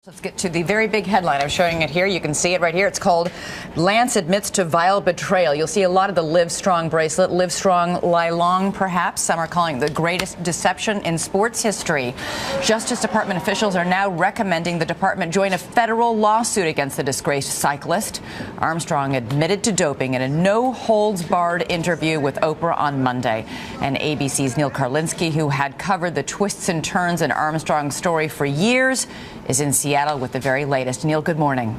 Let's get to the very big headline. I'm showing it here. You can see it right here. It's called Lance Admits to Vile Betrayal. You'll see a lot of the Live Strong bracelet. Live Strong, Lie Long, perhaps. Some are calling it the greatest deception in sports history. Justice Department officials are now recommending the department join a federal lawsuit against the disgraced cyclist. Armstrong admitted to doping in a no-holds-barred interview with Oprah on Monday. And ABC's Neil Karlinski, who had covered the twists and turns in Armstrong's story for years, is in Seattle with the very latest. Neil, good morning.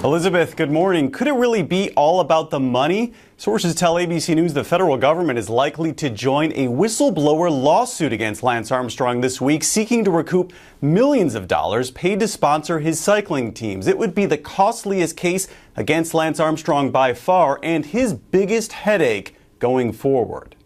Elizabeth, good morning. Could it really be all about the money? Sources tell ABC News the federal government is likely to join a whistleblower lawsuit against Lance Armstrong this week, seeking to recoup millions of dollars paid to sponsor his cycling teams. It would be the costliest case against Lance Armstrong by far and his biggest headache going forward.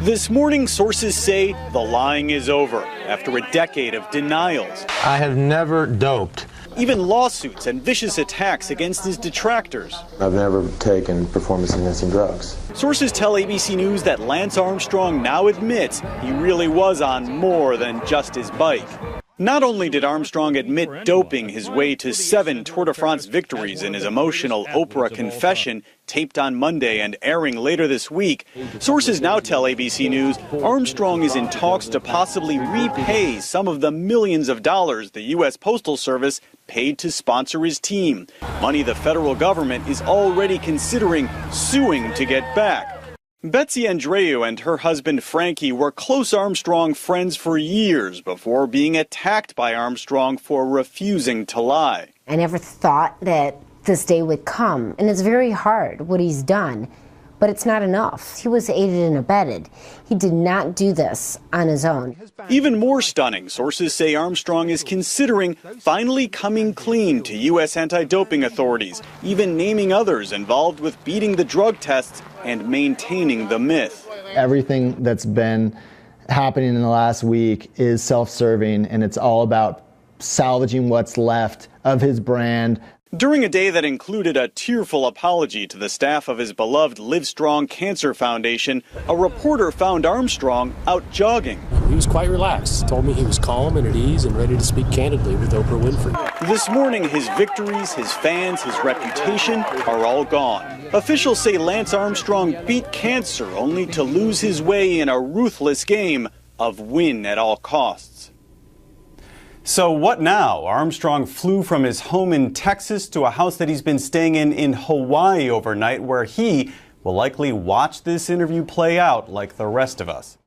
This morning, sources say the lying is over after a decade of denials. I have never doped. Even lawsuits and vicious attacks against his detractors. I've never taken performance-enhancing drugs. Sources tell ABC News that Lance Armstrong now admits he really was on more than just his bike. Not only did Armstrong admit doping his way to 7 Tour de France victories in his emotional Oprah confession taped on Monday and airing later this week, sources now tell ABC News Armstrong is in talks to possibly repay some of the millions of dollars the U.S. Postal Service paid to sponsor his team, money the federal government is already considering suing to get back. Betsy Andreu and her husband Frankie were close Armstrong friends for years before being attacked by Armstrong for refusing to lie. I never thought that this day would come, and it's very hard what he's done, but it's not enough. He was aided and abetted. He did not do this on his own. Even more stunning, sources say Armstrong is considering finally coming clean to U.S. anti-doping authorities, even naming others involved with beating the drug tests and maintaining the myth. Everything that's been happening in the last week is self-serving, and it's all about salvaging what's left of his brand. During a day that included a tearful apology to the staff of his beloved Live Strong Cancer Foundation, a reporter found Armstrong out jogging. He was quite relaxed, told me he was calm and at ease and ready to speak candidly with Oprah Winfrey. This morning, his victories, his fans, his reputation are all gone. Officials say Lance Armstrong beat cancer only to lose his way in a ruthless game of win at all costs. So what now? Armstrong flew from his home in Texas to a house that he's been staying in Hawaii overnight, where he will likely watch this interview play out like the rest of us.